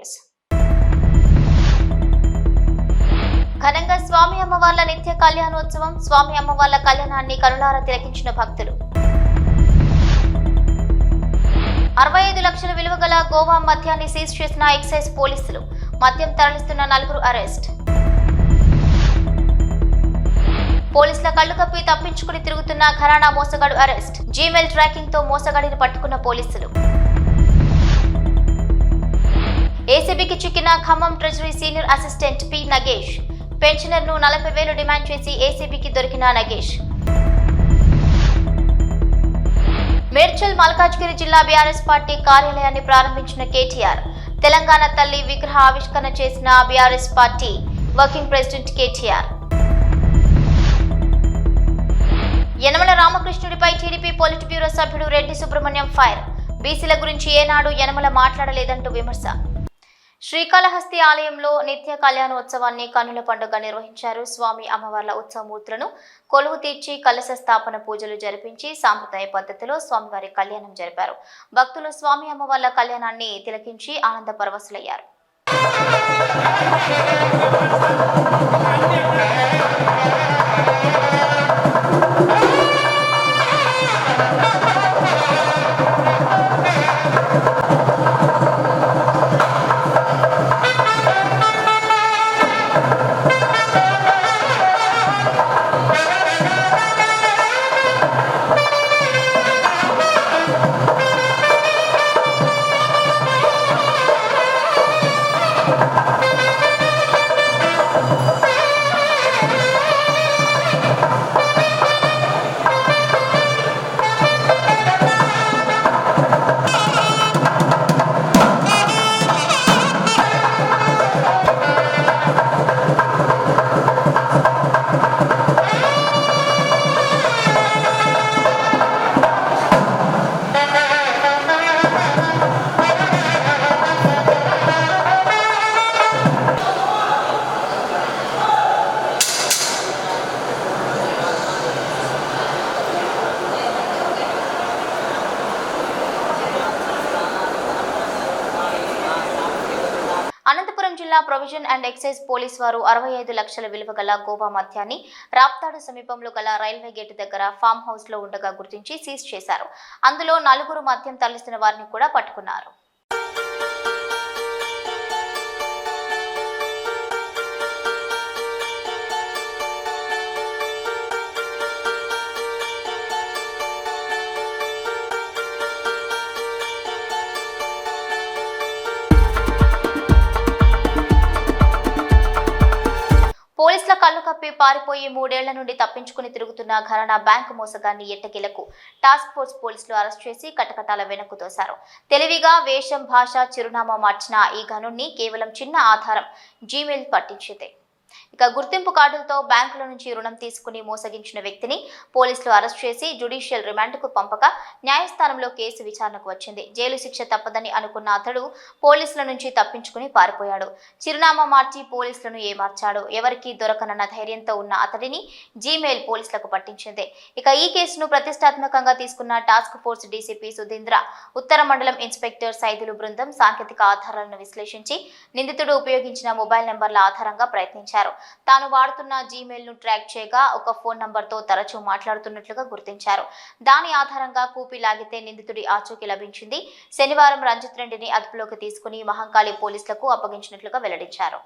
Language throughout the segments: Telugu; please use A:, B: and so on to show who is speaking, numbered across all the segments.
A: న్యూస్. ఘనంగా స్వామి అమ్మవార్ల నిత్య కళ్యాణోత్సవం. స్వామి అమ్మవార్ల కళ్యాణాన్ని కనులారా తిలకించిన భక్తులు. 65 లక్షల విలువ గల గోవా మద్యాన్ని సీజ్ చేసిన ఎక్సైజ్ పోలీసులు. మద్యం తరలిస్తున్న 4 అరెస్ట్. పోలీసుల కళ్లు కప్పి తప్పించుకుని తిరుగుతున్న ఘరానా మోసగాడు అరెస్ట్. జీమెయిల్ ట్రాకింగ్ తో మోసగాడిని పట్టుకున్న పోలీసులు. ఏసీబీకి చిక్కిన Khammam treasury senior assistant P Nagesh. Pensioner ను 40,000 డిమాండ్ చేసి ఏసీబీకి దొరికిన నగేష్. మేడ్చల్ మల్కాజ్గిరి జిల్లా బీఆర్ఎస్ పార్టీ కార్యాలయాన్ని ప్రారంభించిన కేటీఆర్. తెలంగాణ తల్లి విగ్రహ ఆవిష్కరణ చేసిన BRS party working president KTR. Yanamala రామకృష్ణుడిపై టీడీపీ పొలిట్ బ్యూరో సభ్యుడు రెడ్డి సుబ్రహ్మణ్యం ఫైర్. బీసీల గురించి ఏనాడు యనమల మాట్లాడలేదంటూ విమర్శ. శ్రీకాళహస్తి ఆలయంలో నిత్య కళ్యాణోత్సవాన్ని కన్నుల పండుగ నిర్వహించారు. స్వామి అమ్మవార్ల ఉత్సవమూర్తులను కొలువు తీర్చి కలశ స్థాపన పూజలు జరిపించి సాంప్రదాయ పద్ధతిలో స్వామివారి కళ్యాణం జరిపారు. భక్తులు స్వామి అమ్మవార్ల కళ్యాణాన్ని తిలకించి ఆనంద పరవశులయ్యారు. అనంతపురం జిల్లా ప్రొవిజన్ అండ్ ఎక్సైజ్ పోలీస్ వారు 65 లక్షల విలువ గల గోవా మద్యాన్ని రాప్తాడు సమీపంలో గల రైల్వే గేట్ దగ్గర ఫామ్ హౌస్ లో ఉండగా గుర్తించి సీజ్ చేశారు. అందులో 4 మద్యం తరలిస్తున్న వారిని కూడా పట్టుకున్నారు. పోలీసుల కళ్లు కప్పి పారిపోయి 3 ఏళ్ల నుండి తప్పించుకుని తిరుగుతున్న ఘరానా బ్యాంకు మోసగాన్ని ఎట్టకేలకు టాస్క్ ఫోర్స్ పోలీసులు అరెస్ట్ చేసి కటకటాల వెనక్కు తోశారు. తెలివిగా వేషం, భాష, చిరునామా మార్చిన ఈ ఘనుణ్ణి కేవలం చిన్న ఆధారం జీమెయిల్ పట్టించింది. ఇక గుర్తింపు కార్డులతో బ్యాంకుల నుంచి రుణం తీసుకుని మోసగించిన వ్యక్తిని పోలీసులు అరెస్ట్ చేసి జ్యుడిషియల్ రిమాండ్కు పంపక న్యాయస్థానంలో కేసు విచారణకు వచ్చింది. జైలు శిక్ష తప్పదని అనుకున్న అతడు పోలీసుల నుంచి తప్పించుకుని పారిపోయాడు. చిరునామా మార్చి పోలీసులను ఏమార్చాడు. ఎవరికీ దొరకనన్న ధైర్యంతో ఉన్న అతడిని జీమెయిల్ పోలీసులకు పట్టించింది. ఇక ఈ కేసును ప్రతిష్టాత్మకంగా తీసుకున్న టాస్క్ ఫోర్స్ డీసీపీ సుధీంద్ర, ఉత్తర మండలం ఇన్స్పెక్టర్ సైదులు బృందం సాంకేతిక ఆధారాలను విశ్లేషించి నిందితుడు ఉపయోగించిన మొబైల్ నెంబర్ల ఆధారంగా ప్రయత్నించారు. తాను వాడుతున్న జీమెయిల్ ను ట్రాక్ చేయగా ఒక ఫోన్ నంబర్ తో తరచూ మాట్లాడుతున్నట్లుగా గుర్తించారు. దాని ఆధారంగా కూపి లాగితే నిందితుడి ఆచూకీ లభించింది. శనివారం రంజిత్ రెడ్డిని అదుపులోకి తీసుకుని మహంకాళి పోలీసులకు అప్పగించినట్లుగా వెల్లడించారు.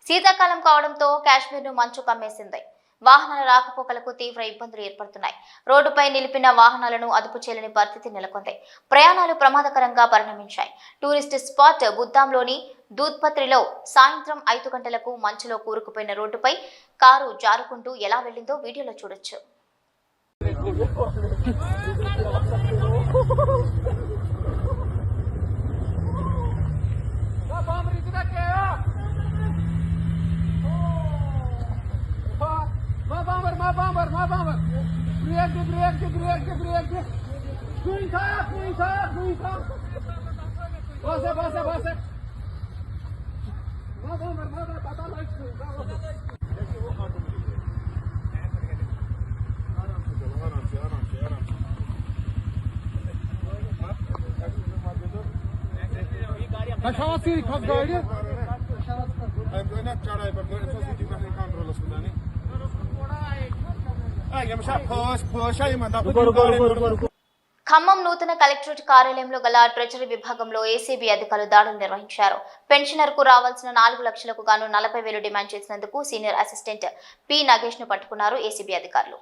A: శీతాకాలం కావడంతో కాశ్మీర్ను మంచు కమ్మేసింది. వాహనాల రాకపోకలకు తీవ్ర ఇబ్బందులు ఏర్పడుతున్నాయి. రోడ్డుపై నిలిపిన వాహనాలను అదుపు చేయలేని పరిస్థితి నెలకొంది. ప్రయాణాలు ప్రమాదకరంగా పరిణమించాయి. టూరిస్ట్ స్పాట్ బుద్దాంలోని దూద్పత్రిలో సాయంత్రం 5 గంటలకు మంచులో కూరుకుపోయిన రోడ్డుపై కారు జారుకుంటూ ఎలా వెళ్లిందో వీడియోలో చూడొచ్చు. ఖమ్మం నూతన కలెక్టరేట్ కార్యాలయంలో గల ట్రెజరీ విభాగంలో ఏసీబీ అధికారులు దాడులు నిర్వహించారు. పెన్షనర్ కు రావాల్సిన 4 లక్షలకు గాను 40,000 డిమాండ్ చేసినందుకు సీనియర్ అసిస్టెంట్ పి నాగేష్ ను పట్టుకున్నారు ఏసీబీ అధికారులు.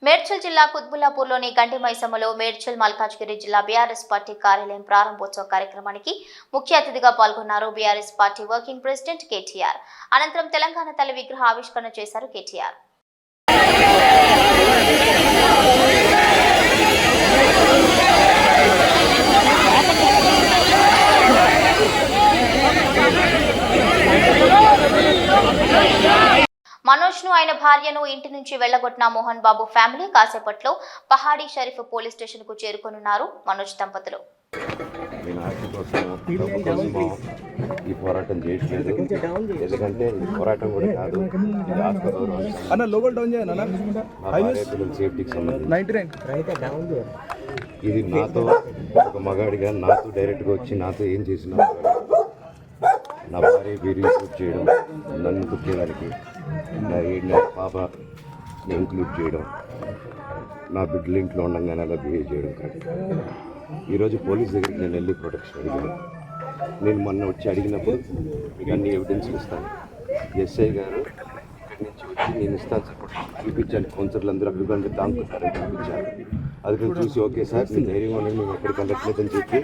A: మేడ్చల్ జిల్లా కుత్బుల్లాపూర్లోని గండి మైసమ్మలో మేడ్చల్ మల్కాజ్గిరి జిల్లా బీఆర్ఎస్ పార్టీ కార్యాలయం ప్రారంభోత్సవ కార్యక్రమానికి ముఖ్య అతిథిగా పాల్గొన్నారు BRS party working president KTR. అనంతరం తెలంగాణ తల్లి విగ్రహ ఆవిష్కరణ చేశారు కేటీఆర్. మనోజ్ ను ఆయన భార్యను ఇంటి నుంచి వెళ్లగొట్టిన మోహన్ బాబు ఫ్యామిలీ కాసేపట్లో పహాడీ షరీఫ్ పోలీస్ స్టేషన్ కు చేరుకోనున్నారు మనోజ్ దంపతులు.
B: ఈ పోరాటం చేయట్లేదు, ఎందుకంటే ఈ పోరాటం కూడా కాదు, సేఫ్టీకి సంబంధించి ఇది నాతో ఒక మగాడిగా నాతో డైరెక్ట్గా వచ్చి నాతో ఏం చేసినా నా భార్య పేరు ఇంక్లూడ్ చేయడం, నన్ను కుట్టేదానికి నా 7 నెలల పాపని ఇంక్లూడ్ చేయడం, నా బిడ్డలు ఇంట్లో ఉండగానే అలా బిహేవ్ చేయడం కాదు. ఈరోజు పోలీస్ దగ్గరికి నేను వెళ్ళి ప్రొటెక్షన్ అడిగాను. నేను మొన్న వచ్చి అడిగినప్పుడు మీకు అన్ని ఎవిడెన్స్ ఇస్తాను. ఎస్ఐ గారు ఇక్కడి నుంచి వచ్చి నేను ఇస్తాను సార్ ప్రొటెక్షన్ చూపించాను. కౌన్సిలర్లు అందరూ అభిప్రాయం దాంకుతారని చూపించాను. అది కొంచెం చూసి ఓకే సార్ నేను ధైర్యంగా ఉండండి, మేము ఎక్కడికి వెళ్ళట్లేదని చెప్పి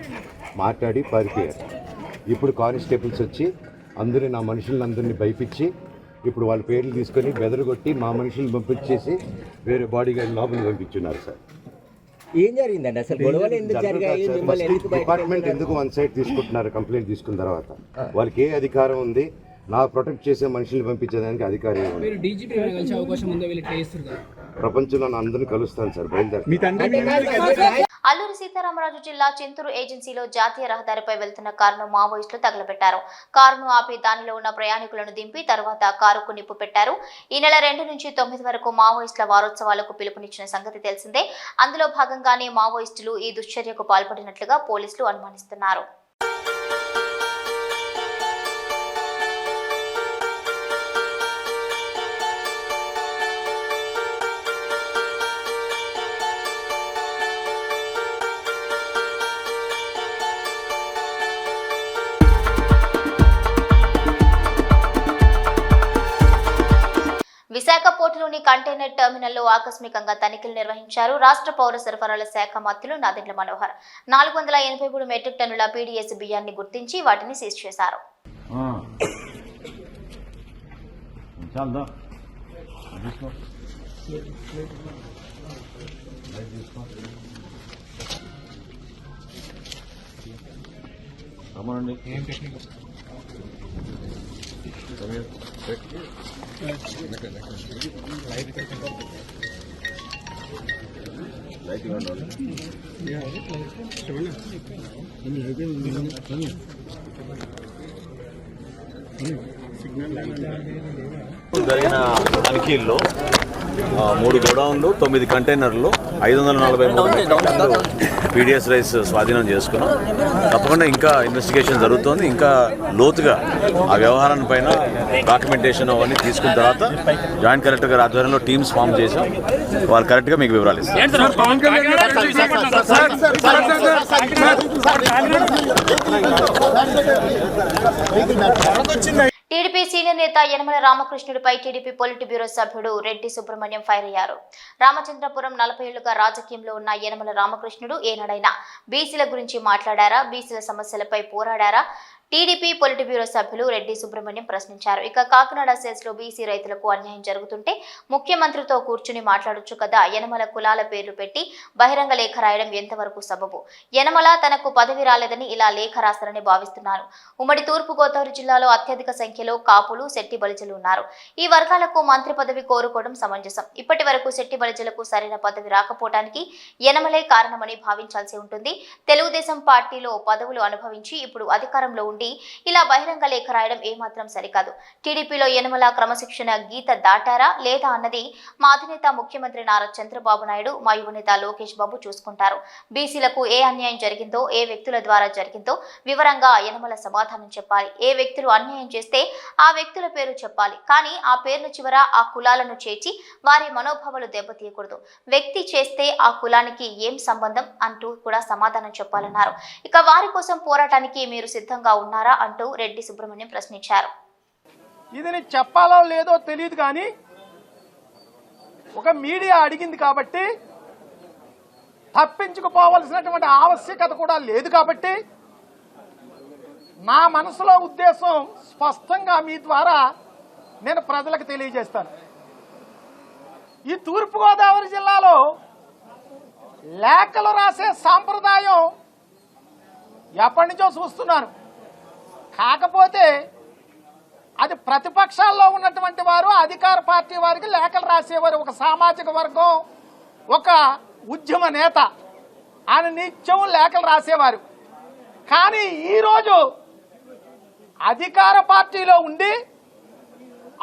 B: మాట్లాడి పారిపోయారు. ఇప్పుడు కానిస్టేబుల్స్ వచ్చి అందరూ నా మనుషులందరినీ భయపించి ఇప్పుడు వాళ్ళ పేర్లు తీసుకొని బెదరగొట్టి మా మనుషులను పంపించేసి వేరే బాడీ గార్డ్ లోపలికి పంపించున్నారు సార్.
C: ఏం జరిగిందండి అసలు? గొడవలు ఎందుకు జరిగాయి?
B: డిపార్ట్మెంట్ ఎందుకు వన్ సైడ్ తీసుకుంటున్నారు? కంప్లైంట్ తీసుకున్న తర్వాత వాళ్ళకి ఏ అధికారం ఉంది? నా ప్రొటెక్ట్ చేసే మనుషుల్ని పంపించేదానికి అధికారం ఉంది. ప్రపంచంలో నా అందరినీ కలుస్తాను సార్, బయలుదేరి.
A: అల్లూరి సీతారామరాజు జిల్లా చింతూరు ఏజెన్సీలో జాతీయ రహదారిపై వెళ్తున్న కారును మావోయిస్టులు తగలబెట్టారు. కారును ఆపి దానిలో ఉన్న ప్రయాణికులను దింపి తర్వాత కారుకు నిప్పు పెట్టారు. ఈ నెల 2 నుంచి 9 వరకు మావోయిస్టుల వారోత్సవాలకు పిలుపునిచ్చిన సంగతి తెలిసిందే. అందులో భాగంగానే మావోయిస్టులు ఈ దుశ్చర్యకు పాల్పడినట్లుగా పోలీసులు అనుమానిస్తున్నారు. విశాఖ పోర్టులోని కంటైనర్ టెర్మినల్లో ఆకస్మికంగా తనిఖీలు నిర్వహించారు రాష్ట్ర పౌర సరఫరాల శాఖ మంత్రులు నాదెండ్ల మనోహర్. 483 మెట్రిక్ టన్నుల పీడీఎస్ బియ్యాన్ని గుర్తించి వాటిని సీజ్ చేశారు.
D: జరిగిన తనిఖీల్లో 3 గోడౌన్లు 9 కంటైనర్లు 543 పీడిఎస్ రైస్ స్వాధీనం చేసుకున్నాం. తప్పకుండా ఇంకా ఇన్వెస్టిగేషన్ జరుగుతోంది. ఇంకా లోతుగా ఆ వ్యవహారాన్ని పైన డాక్యుమెంటేషన్ అవన్నీ తీసుకున్న తర్వాత జాయింట్ కలెక్టర్ గారి ఆధ్వర్యంలో టీమ్స్ ఫామ్ చేశాం. వాళ్ళు కరెక్ట్గా మీకు వివరాలు ఇస్తారు.
A: టీడీపీ సీనియర్ నేత యనమల రామకృష్ణుడిపై టీడీపీ పొలిట్ బ్యూరో సభ్యుడు రెడ్డి సుబ్రహ్మణ్యం ఫైర్ అయ్యారు. రామచంద్రపురం 40 ఏళ్లుగా రాజకీయంలో ఉన్న యనమల రామకృష్ణుడు ఏనాడైనా బీసీల గురించి మాట్లాడారా? బీసీల సమస్యలపై పోరాడారా? టీడీపీ పొలిట్ బ్యూరో సభ్యులు రెడ్డి సుబ్రహ్మణ్యం ప్రశ్నించారు. ఇక కాకినాడ సెస్ లో బీసీ రైతులకు అన్యాయం జరుగుతుంటే ముఖ్యమంత్రితో కూర్చుని మాట్లాడొచ్చు కదా, యనమల కులాల పేర్లు పెట్టి బహిరంగ లేఖ రాయడం ఎంతవరకు సబబు? యనమల తనకు పదవి రాలేదని ఇలా లేఖ రాస్తారని భావిస్తున్నారు. ఉమ్మడి తూర్పు గోదావరి జిల్లాలో అత్యధిక సంఖ్యలో కాపులు, శెట్టి బలిజలు ఉన్నారు. ఈ వర్గాలకు మంత్రి పదవి కోరుకోవడం సమంజసం. ఇప్పటి వరకు శెట్టి బలిజలకు సరైన పదవి రాకపోవడానికి యనమలే కారణమని భావించాల్సి ఉంటుంది. తెలుగుదేశం పార్టీలో పదవులు అనుభవించి ఇప్పుడు అధికారంలో ఉండి ఇలా బహిరంగ లేఖ రాయడం ఏమాత్రం సరికాదు. టీడీపీలో యనమల క్రమశిక్షణ గీత దాటారా లేదా అన్నది మా అధినేత ముఖ్యమంత్రి నారా చంద్రబాబు నాయుడు, మా యువనేత లోకేష్ బాబు చూసుకుంటారు. బీసీలకు ఏ అన్యాయం జరిగిందో, ఏ వ్యక్తుల ద్వారా జరిగిందో వివరంగా యనమల సమాధానం చెప్పాలి. ఏ వ్యక్తులు అన్యాయం చేస్తే ఆ వ్యక్తుల పేరు చెప్పాలి. కానీ ఆ పేర్ల చివర ఆ కులాలను చేర్చి వారి మనోభావాలు దెబ్బతీయకూడదు. వ్యక్తి చేస్తే ఆ కులానికి ఏం సంబంధం అంటూ కూడా సమాధానం చెప్పాలన్నారు. ఇక వారి కోసం పోరాటానికి మీరు సిద్ధంగా ఉన్నారా అంటూ రెడ్డి సుబ్రహ్మణ్యం ప్రశ్నించారు.
E: ఇది నీకు చెప్పాలో లేదో తెలియదు, కానీ ఒక మీడియా అడిగింది కాబట్టి తప్పించుకుపోవలసినటువంటి ఆవశ్యకత కూడా లేదు. కాబట్టి నా మనసులో ఉద్దేశం స్పష్టంగా మీ ద్వారా నేను ప్రజలకు తెలియజేస్తాను. ఈ తూర్పుగోదావరి జిల్లాలో లేఖలు రాసే సాంప్రదాయం ఎప్పటి నుంచో చూస్తున్నాను. కాకపోతే అది ప్రతిపక్షాల్లో ఉన్నటువంటి వారు, అధికార పార్టీ వారికి లేఖలు రాసేవారు. ఒక సామాజిక వర్గం, ఒక ఉద్యమ నేత ఆయన నిత్యం లేఖలు రాసేవారు. కానీ ఈరోజు అధికార పార్టీలో ఉండి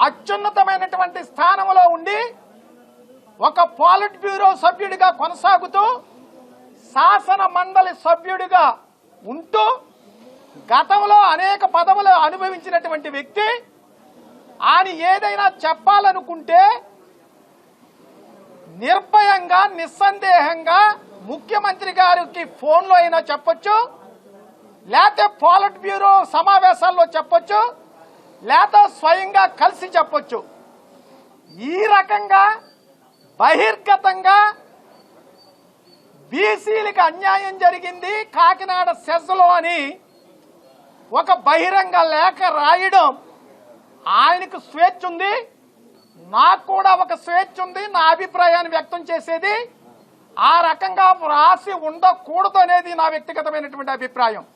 E: అత్యున్నతమైనటువంటి స్థానంలో ఉండి ఒక పోలిట్ బ్యూరో సభ్యుడిగా కొనసాగుతూ శాసన మండలి సభ్యుడిగా ఉంటూ గతంలో అనేక పదవులు అనుభవించినటువంటి వ్యక్తి ఆయన ఏదైనా చెప్పాలనుకుంటే నిర్భయంగా, నిస్సందేహంగా ముఖ్యమంత్రి గారికి ఫోన్లో అయినా చెప్పొచ్చు, లేకపోతే పోలిట్ బ్యూరో సమావేశాల్లో చెప్పొచ్చు, లేకపోతే స్వయంగా కలిసి చెప్పొచ్చు. ఈ రకంగా బహిర్గతంగా బీసీలకు అన్యాయం జరిగింది కాకినాడ సెస్లో అని ఒక బహిరంగ లేఖ రాయడం ఆయనకు స్వేచ్ఛ ఉంది, నాకు కూడా ఒక స్వేచ్ఛ ఉంది నా అభిప్రాయాన్ని వ్యక్తం చేసేది. ఆ రకంగా రాసి ఉండకూడదు అనేది నా వ్యక్తిగతమైనటువంటి అభిప్రాయం.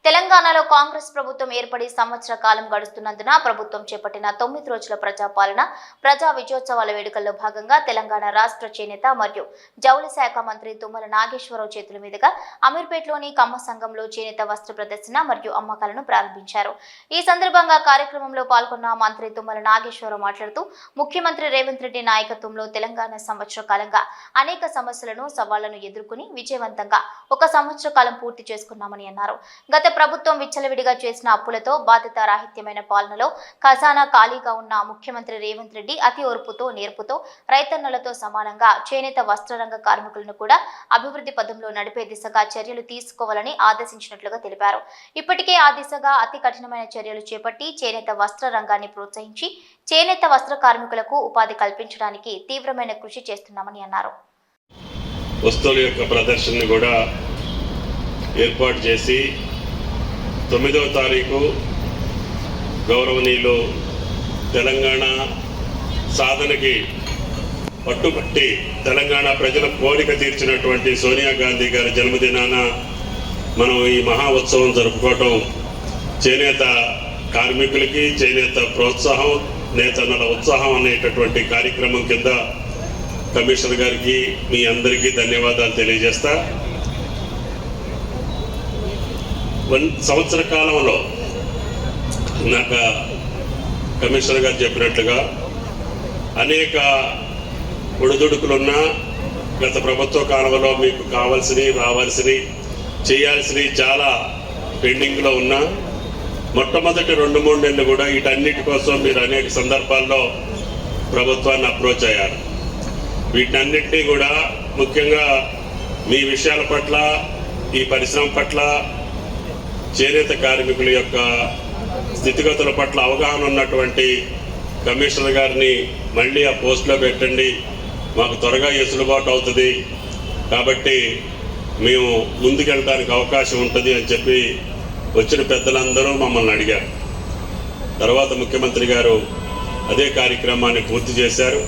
A: తెలంగాణలో కాంగ్రెస్ ప్రభుత్వం ఏర్పడి సంవత్సర కాలం గడుస్తున్నందున ప్రభుత్వం చేపట్టిన 9 రోజుల ప్రజాపాలన, ప్రజా విజయోత్సవాల వేడుకల్లో భాగంగా తెలంగాణ రాష్ట్ర చేనేత మరియు జౌళి శాఖ మంత్రి తుమ్మల నాగేశ్వరరావు చేతుల మీదుగా అమీర్పేటలోని కమ్మ సంఘంలో చేనేత వస్త్ర ప్రదర్శన మరియు అమ్మకాలను ప్రారంభించారు. ఈ సందర్భంగా కార్యక్రమంలో పాల్గొన్న మంత్రి తుమ్మల నాగేశ్వరరావు మాట్లాడుతూ ముఖ్యమంత్రి రేవంత్ రెడ్డి నాయకత్వంలో తెలంగాణ సంవత్సర కాలంగా అనేక సమస్యలను, సవాళ్లను ఎదుర్కొని విజయవంతంగా 1 సంవత్సర కాలం పూర్తి చేసుకున్నామని అన్నారు. గత ప్రభుత్వం విచ్చలవిడిగా చేసిన అప్పులతో, బాధ్యత రాహిత్యమైన పాలనలో ఖజానా ఖాళీగా ఉన్న ముఖ్యమంత్రి రేవంత్ రెడ్డి అతి ఓర్పుతో, నేర్పుతో రైతన్నలతో సమానంగా చేనేత వస్త్రరంగ కార్మికులను కూడా అభివృద్ధి పథంలో నడిపే దిశగా చర్యలు తీసుకోవాలని ఆదేశించినట్లుగా తెలిపారు. ఇప్పటికే ఆ దిశగా అతి కఠినమైన చర్యలు చేపట్టి చేనేత వస్త్ర రంగాన్ని ప్రోత్సహించి చేనేత వస్త్ర కార్మికులకు ఉపాధి కల్పించడానికి తీవ్రమైన కృషి చేస్తున్నామని అన్నారు.
F: వస్తువుల యొక్క ప్రదర్శనను కూడా ఏర్పాటు చేసి 9వ తారీఖు గౌరవనీయులు తెలంగాణ సాధనకి పట్టుబట్టి తెలంగాణ ప్రజల కోరిక తీర్చినటువంటి సోనియా గాంధీ గారి జన్మదినాన మనం ఈ మహా ఉత్సవం జరుపుకోవటం చేనేత కార్మికులకి, చేనేత ప్రోత్సాహం, నేతన్నల ఉత్సాహం అనేటటువంటి కార్యక్రమం కింద కమిషనర్ గారికి, మీ అందరికీ ధన్యవాదాలు తెలియజేస్తా. 1 సంవత్సర కాలంలో నాకు కమిషనర్ గారు చెప్పినట్లుగా అనేక ఒడిదుడుకులున్నా గత ప్రభుత్వ కాలంలో మీకు కావాల్సినవి, రావాల్సినవి, చేయాల్సినవి చాలా పెండింగ్లో ఉన్నా మొట్టమొదటి 2-3 నెలలు కూడా వీటన్నిటి కోసం మీరు అనేక సందర్భాల్లో ప్రభుత్వాన్ని అప్రోచ్ అయ్యారు. వీటన్నిటినీ కూడా ముఖ్యంగా మీ విషయాల పట్ల, ఈ పరిశ్రమ పట్ల, చేనేత కార్మికుల యొక్క స్థితిగతుల పట్ల అవగాహన ఉన్నటువంటి కమిషనర్ గారిని మళ్ళీ ఆ పోస్టులో పెట్టండి, మాకు త్వరగా ఎసులుబాటు అవుతుంది, కాబట్టి మేము ముందుకెళ్ళడానికి అవకాశం ఉంటుంది అని చెప్పి వచ్చిన పెద్దలందరూ మమ్మల్ని అడిగారు. తర్వాత ముఖ్యమంత్రి గారు అదే కార్యక్రమాన్ని పూర్తి చేశారు.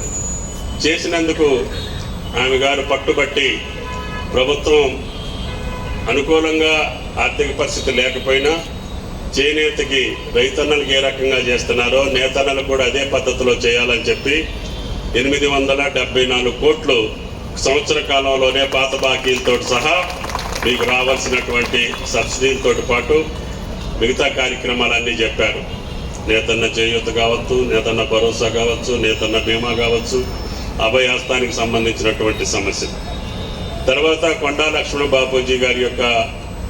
F: చేసినందుకు ఆమె గారు పట్టుబట్టి ప్రభుత్వం అనుకూలంగా ఆర్థిక పరిస్థితి లేకపోయినా చేనేతకి రైతన్నలకు ఏ రకంగా చేస్తున్నారో నేతన్నలు కూడా అదే పద్ధతిలో చేయాలని చెప్పి 874 కోట్లు సంవత్సర కాలంలోనే పాత బాకీలతో సహా మీకు రావాల్సినటువంటి సబ్సిడీలతో పాటు మిగతా కార్యక్రమాలన్నీ చెప్పారు. నేతన్న చేయూత కావచ్చు, నేతన్న భరోసా కావచ్చు, నేతన్న బీమా కావచ్చు, అభయహస్తానికి సంబంధించినటువంటి సమస్య. తర్వాత కొండా లక్ష్మణ బాపూజీ గారి యొక్క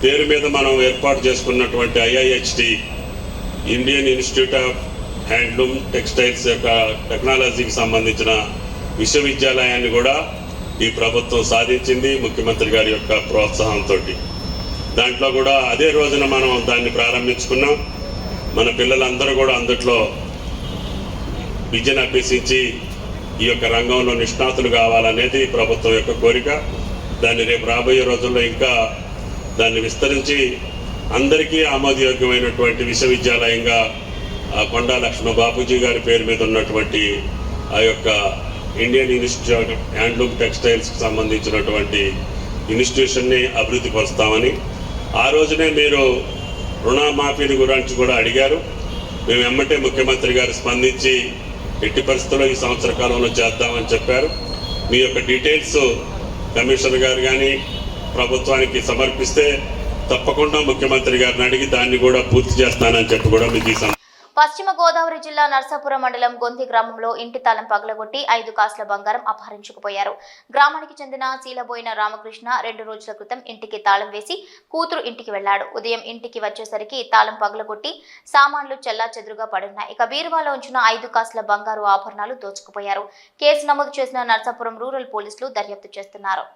F: పేరు మీద మనం ఏర్పాటు చేసుకున్నటువంటి IIHT Indian institute of handloom textiles యొక్క టెక్నాలజీకి సంబంధించిన విశ్వవిద్యాలయాన్ని కూడా ఈ ప్రభుత్వం సాధించింది ముఖ్యమంత్రి గారి యొక్క ప్రోత్సాహంతో. దాంట్లో కూడా అదే రోజున మనం దాన్ని ప్రారంభించుకున్నాం. మన పిల్లలందరూ కూడా అందుట్లో విద్యను అభ్యసించి ఈ యొక్క రంగంలో నిష్ణాతులు కావాలనేది ప్రభుత్వం యొక్క కోరిక. దాన్ని రేపు రాబోయే రోజుల్లో ఇంకా దాన్ని విస్తరించి అందరికీ ఆమోదయోగ్యమైనటువంటి విశ్వవిద్యాలయంగా కొండా లక్ష్మణ బాపూజీ గారి పేరు మీద ఉన్నటువంటి ఆ యొక్క ఇండియన్ ఇన్స్టిట్యూట్ ఆఫ్ హ్యాండ్లూమ్ టెక్స్టైల్స్కి సంబంధించినటువంటి ఇన్స్టిట్యూషన్ని అభివృద్ధి పరుస్తామని ఆ రోజునే మీరు రుణమాఫీని గురించి కూడా అడిగారు. మేము వెంబటే ముఖ్యమంత్రి గారు స్పందించి ఎట్టి పరిస్థితుల్లో ఈ సంవత్సర కాలంలో చేద్దామని చెప్పారు. మీ యొక్క డీటెయిల్స్ కమిషనర్ గారు కానీ ప్రభుత్వానికి సమర్పిస్తే తప్పకుండా ముఖ్యమంత్రి గారిని అడిగి దాన్ని కూడా పూర్తి చేస్తానని చెప్పి కూడా మీకు ఈ
A: పశ్చిమ గోదావరి జిల్లా నర్సాపురం మండలం గొంతి గ్రామంలో ఇంటి తాళం పగలగొట్టి 5 కాసుల బంగారం అపహరించుకుపోయారు. గ్రామానికి చెందిన శీలబోయిన రామకృష్ణ 2 రోజుల క్రితం ఇంటికి తాళం వేసి కూతురు ఇంటికి వెళ్లాడు. ఉదయం ఇంటికి వచ్చేసరికి తాళం పగలగొట్టి సామాన్లు చెల్లాచెదురుగా పడున్నాయి. ఇక బీరువాలో ఉంచిన 5 కాసుల బంగారు ఆభరణాలు దోచుకుపోయారు. కేసు నమోదు చేసిన నర్సాపురం రూరల్ పోలీసులు దర్యాప్తు చేస్తున్నారు.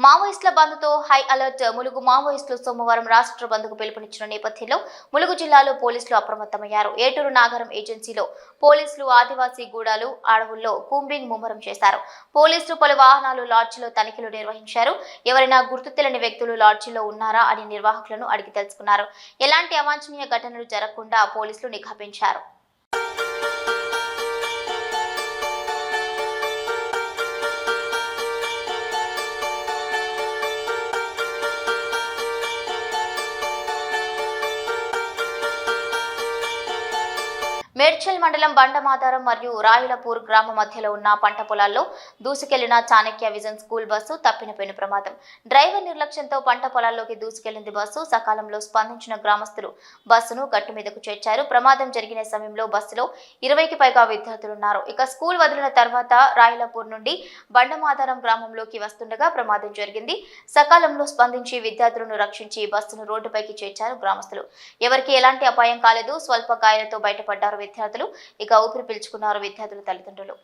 A: మావోయిస్టుల బంద్తో హై అలర్ట్. ములుగు మావోయిస్టులు సోమవారం రాష్ట్ర బంద్కు పిలుపునిచ్చిన నేపథ్యంలో ములుగు జిల్లాలో పోలీసులు అప్రమత్తమయ్యారు. ఏటూరు నాగరం ఏజెన్సీలో పోలీసులు ఆదివాసీ గూడాలు అడవుల్లో కూంబింగ్ ముమ్మరం చేశారు. పోలీసులు పలు వాహనాలు లాడ్జిలో తనిఖీలు నిర్వహించారు. ఎవరైనా గుర్తు తెలియని వ్యక్తులు లాడ్జిలో ఉన్నారా అని నిర్వాహకులను అడిగి తెలుసుకున్నారు. ఎలాంటి అవాంఛనీయ ఘటనలు జరగకుండా పోలీసులు నిఘా పెంచారు. మేడ్చల్ మండలం బండమాధారం మరియు రాయులపూర్ గ్రామ మధ్యలో ఉన్న పంట పొలాల్లో దూసుకెళ్లిన చాణక్య విజన్ స్కూల్ బస్సు తప్పిన పెను ప్రమాదం. డ్రైవర్ నిర్లక్ష్యంతో పంట పొలాల్లోకి దూసుకెళ్లింది బస్సు. సకాలంలో స్పందించిన గ్రామస్తులు బస్సును గట్టు మీదకు చేర్చారు. ప్రమాదం జరిగిన సమయంలో బస్సులో 20కి పైగా విద్యార్థులున్నారు. ఇక స్కూల్ వదిలిన తర్వాత రాయులపూర్ నుండి బండమాధారం గ్రామంలోకి వస్తుండగా ప్రమాదం జరిగింది. సకాలంలో స్పందించి విద్యార్థులను రక్షించి బస్సును రోడ్డుపైకి చేర్చారు గ్రామస్తులు. ఎవరికి ఎలాంటి అపాయం కాలేదు. స్వల్ప గాయాలతో బయటపడ్డారు విద్యార్థులు. ఇక ఊపిరి పీల్చుకున్నారు విద్యార్థుల తల్లిదండ్రులు.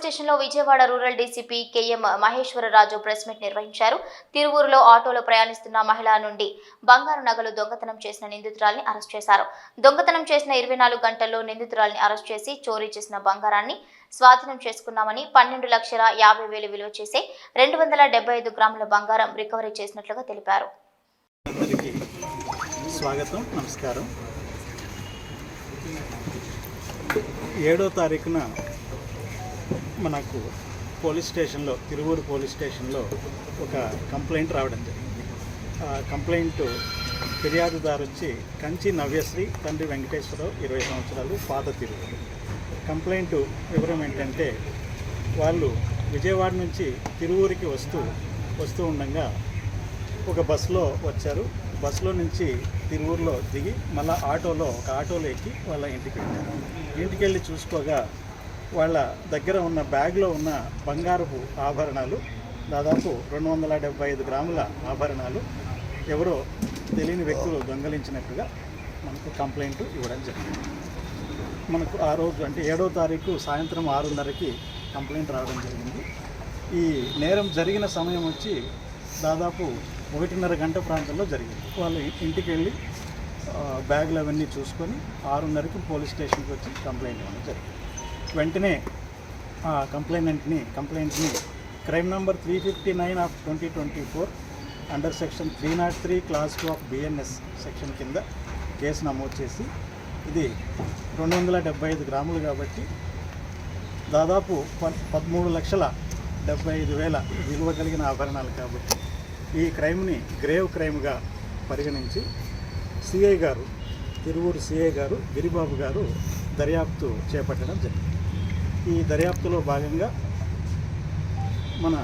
A: స్టేషన్లో Vijayawada rural DCP KM Maheswararaju press meet నిర్వహించారు. తిరువూరులో ఆటోలో ప్రయాణిస్తున్న మహిళ నుండి బంగారు నగలు దొంగతనం చేసిన నిందితురాల్ని అరెస్ట్ చేశారు. దొంగతనం చేసిన 24 గంటల్లో నిందితురాల్ని అరెస్ట్ చేసి చోరీ చేసిన బంగారాన్ని స్వాధీనం చేసుకున్నామని 12,50,000 విలువ చేసే 275 గ్రాముల బంగారం రికవరీ చేసినట్లుగా తెలిపారు.
G: స్వాగతం, నమస్కారం. 7వ తారీఖున మనకు పోలీస్ స్టేషన్లో, తిరువూరు పోలీస్ స్టేషన్లో ఒక కంప్లైంట్ రావడం జరిగింది. ఆ కంప్లైంట్ ఫిర్యాదుదారు వచ్చి కంచి నవ్యశ్రీ, తండ్రి వెంకటేశ్వరరావు, 20 సంవత్సరాలు, పాత తిరువూరు. కంప్లైంట్ వివరం ఏంటంటే, వాళ్ళు విజయవాడ నుంచి తిరువూరికి వస్తూ ఉండగా ఒక బస్సులో వచ్చారు. బస్సులో నుంచి తిరువూరులో దిగి మళ్ళీ ఆటోలో ఎక్కి వాళ్ళ ఇంటికి వెళ్ళారు. ఇంటికి వెళ్ళి చూసుకోగా వాళ్ళ దగ్గర ఉన్న బ్యాగ్లో ఉన్న బంగారపు ఆభరణాలు, దాదాపు 275 గ్రాముల ఆభరణాలు ఎవరో తెలియని వ్యక్తులు దొంగలించినట్టుగా మనకు కంప్లైంట్ ఇవ్వడం జరిగింది. మనకు ఆ రోజు అంటే 7వ తారీఖు సాయంత్రం 6:30కి కంప్లైంట్ రావడం జరిగింది. ఈ నేరం జరిగిన సమయం వచ్చి దాదాపు 1.5 గంట ప్రాంతంలో జరిగింది. వాళ్ళు ఇంటికి వెళ్ళి బ్యాగులు అవన్నీ చూసుకొని 6:30కి పోలీస్ స్టేషన్కి వచ్చి కంప్లైంట్ ఇవ్వడం జరిగింది. వెంటనే ఆ కంప్లైంట్ని crime number 359 of 2024 under section 303 class 2 of BNS section కింద కేసు నమోదు చేసి, ఇది 275 గ్రాములు కాబట్టి దాదాపు 13,75,000 విలువ కలిగిన ఆభరణాలు కాబట్టి ఈ క్రైమ్ని గ్రేవ్ క్రైమ్గా పరిగణించి సిఐ గారు, తిరువూరు సిఐ గారు గిరిబాబు గారు దర్యాప్తు చేపట్టడం జరిగింది. ఈ దర్యాప్తులో భాగంగా మన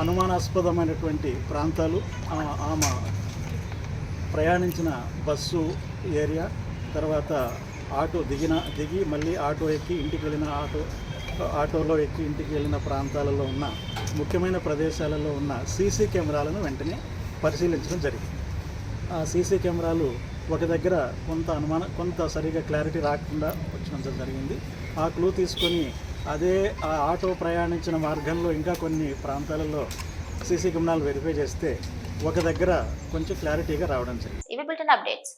G: అనుమానాస్పదమైనటువంటి ప్రాంతాలు, ఆమె ప్రయాణించిన బస్సు ఏరియా, తర్వాత ఆటో దిగి మళ్ళీ ఆటో ఎక్కి ఇంటికి వెళ్ళిన ఆటోలో ఎక్కి ఇంటికి వెళ్ళిన ప్రాంతాలలో ఉన్న ముఖ్యమైన ప్రదేశాలలో ఉన్న సీసీ కెమెరాలను వెంటనే పరిశీలించడం జరిగింది. ఆ సీసీ కెమెరాలు ఒక దగ్గర కొంత సరిగా క్లారిటీ రాకుండా వచ్చినంత జరిగింది. ఆ క్లూ తీసుకొని ఆ ఆటో ప్రయాణించిన మార్గంలో ఇంకా కొన్ని ప్రాంతాలలో సీసీ కెమెరాలు వెరిఫై చేస్తే ఒక దగ్గర కొంచెం క్లారిటీగా రావడం జరిగింది.
A: ఇవి బులెటిన్ అప్డేట్స్.